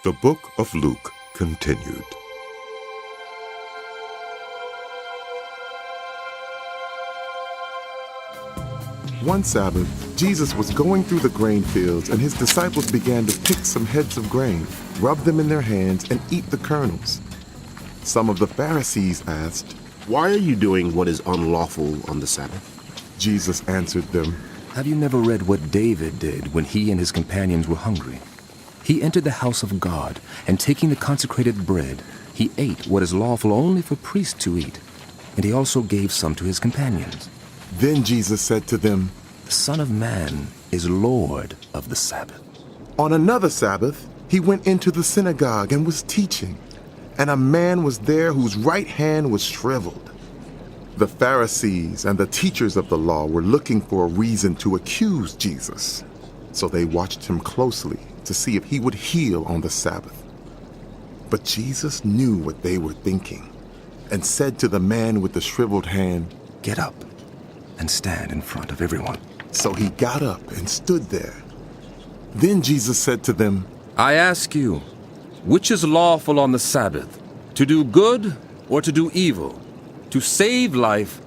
The Book of Luke continued. One Sabbath, Jesus was going through the grain fields, and his disciples began to pick some heads of grain, rub them in their hands, and eat the kernels. Some of the Pharisees asked, "Why are you doing what is unlawful on the Sabbath?" Jesus answered them, Have you never read what David did when he and his companions were hungry? He entered the house of God, and taking the consecrated bread, he ate what is lawful only for priests to eat, and he also gave some to his companions. Then Jesus said to them, The Son of Man is Lord of the Sabbath. On another Sabbath, he went into the synagogue and was teaching, and a man was there whose right hand was shriveled. The Pharisees and the teachers of the law were looking for a reason to accuse Jesus, so they watched him closely to see if he would heal on the Sabbath. But Jesus knew what they were thinking and said to the man with the shriveled hand, Get up and stand in front of everyone. So he got up and stood there. Then Jesus said to them, I ask you, which is lawful on the Sabbath, to do good or to do evil, to save life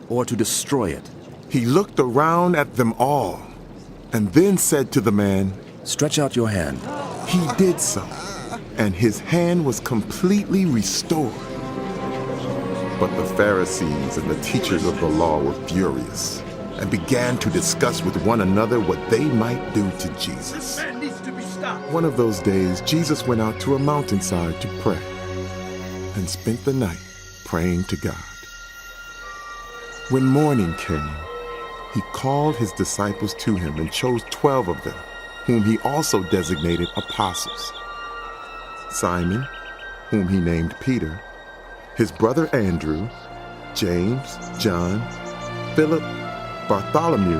or to destroy it? He looked around at them all and then said to the man, Stretch out your hand. He did so, and his hand was completely restored. But the Pharisees and the teachers of the law were furious and began to discuss with one another what they might do to Jesus. One of those days, Jesus went out to a mountainside to pray and spent the night praying to God. When morning came, he called his disciples to him and chose 12 of them, whom he also designated apostles. Simon, whom he named Peter, his brother Andrew, James, John, Philip, Bartholomew,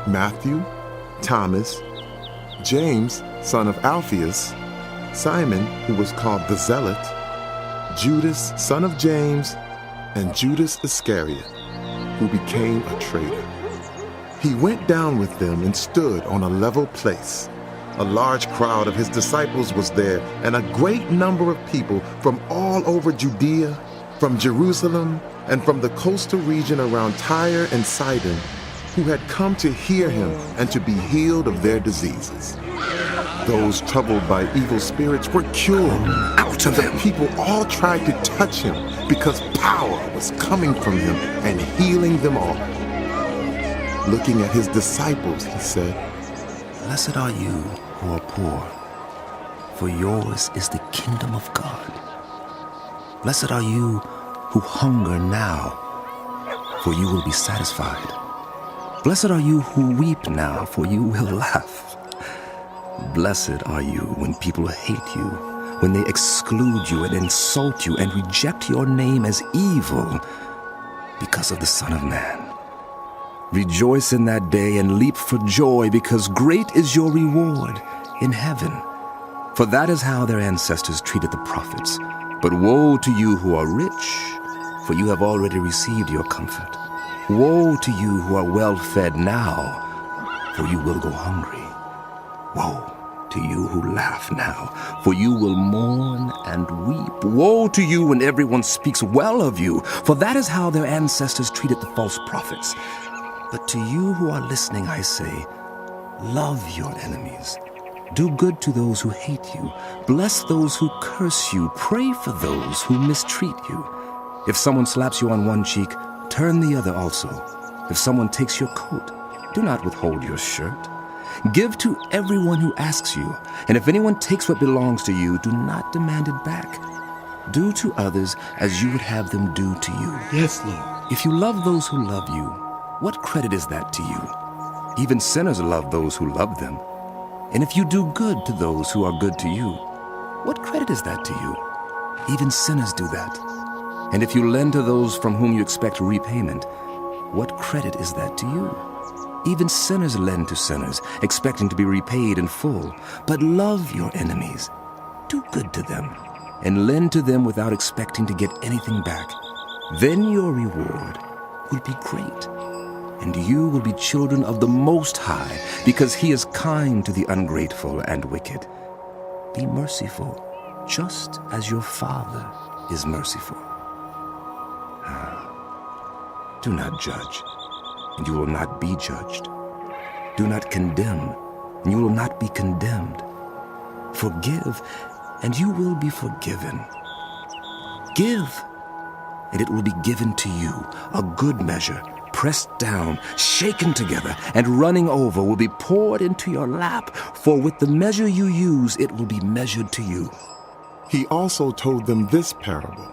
Matthew, Thomas, James, son of Alphaeus, Simon, who was called the Zealot, Judas, son of James, and Judas Iscariot, who became a traitor. He went down with them and stood on a level place. A large crowd of his disciples was there, and a great number of people from all over Judea, from Jerusalem, and from the coastal region around Tyre and Sidon, who had come to hear him and to be healed of their diseases. Those troubled by evil spirits were cured. Out of him! The people all tried to touch him because power was coming from him and healing them all. Looking at his disciples, he said, Blessed are you who are poor, for yours is the kingdom of God. Blessed are you who hunger now, for you will be satisfied. Blessed are you who weep now, for you will laugh. Blessed are you when people hate you, when they exclude you and insult you and reject your name as evil because of the Son of Man. Rejoice in that day and leap for joy, because great is your reward in heaven. For that is how their ancestors treated the prophets. But woe to you who are rich, for you have already received your comfort. Woe to you who are well fed now, for you will go hungry. Woe to you who laugh now, for you will mourn and weep. Woe to you when everyone speaks well of you, for that is how their ancestors treated the false prophets. But to you who are listening, I say, love your enemies. Do good to those who hate you. Bless those who curse you. Pray for those who mistreat you. If someone slaps you on one cheek, turn the other also. If someone takes your coat, do not withhold your shirt. Give to everyone who asks you, and if anyone takes what belongs to you, do not demand it back. Do to others as you would have them do to you. Yes, Lord. If you love those who love you, what credit is that to you? Even sinners love those who love them. And if you do good to those who are good to you, what credit is that to you? Even sinners do that. And if you lend to those from whom you expect repayment, what credit is that to you? Even sinners lend to sinners, expecting to be repaid in full. But love your enemies. Do good to them, and lend to them without expecting to get anything back. Then your reward will be great, and you will be children of the Most High, because He is kind to the ungrateful and wicked. Be merciful, just as your Father is merciful. Do not judge, and you will not be judged. Do not condemn, and you will not be condemned. Forgive, and you will be forgiven. Give, and it will be given to you, a good measure, pressed down, shaken together, and running over will be poured into your lap, for with the measure you use, it will be measured to you. He also told them this parable.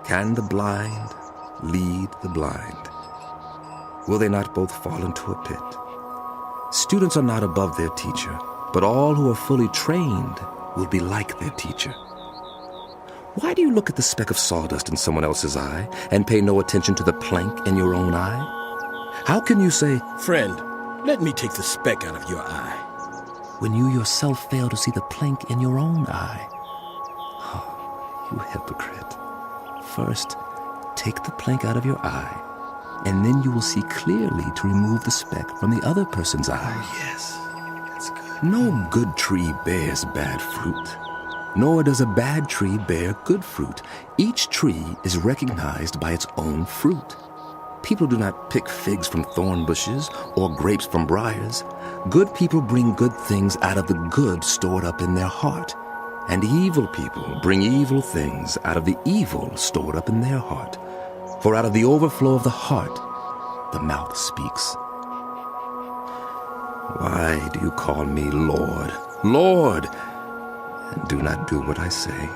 Can the blind lead the blind? Will they not both fall into a pit? Students are not above their teacher, but all who are fully trained will be like their teacher. Why do you look at the speck of sawdust in someone else's eye and pay no attention to the plank in your own eye? How can you say, "Friend, let me take the speck out of your eye," when you yourself fail to see the plank in your own eye? Oh, you hypocrite. First, take the plank out of your eye, and then you will see clearly to remove the speck from the other person's eye. Yes, that's good. No good tree bears bad fruit, nor does a bad tree bear good fruit. Each tree is recognized by its own fruit. People do not pick figs from thorn bushes or grapes from briars. Good people bring good things out of the good stored up in their heart, and evil people bring evil things out of the evil stored up in their heart. For out of the overflow of the heart, the mouth speaks. Why do you call me Lord, Lord, and do not do what I say?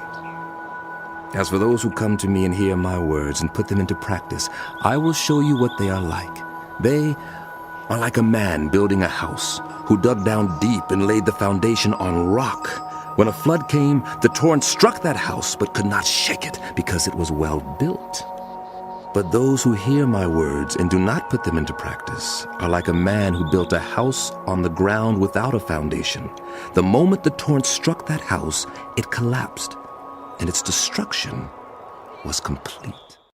As for those who come to me and hear my words and put them into practice, I will show you what they are like. They are like a man building a house who dug down deep and laid the foundation on rock. When a flood came, the torrent struck that house but could not shake it because it was well built. But those who hear my words and do not put them into practice are like a man who built a house on the ground without a foundation. The moment the torrent struck that house, it collapsed, and its destruction was complete.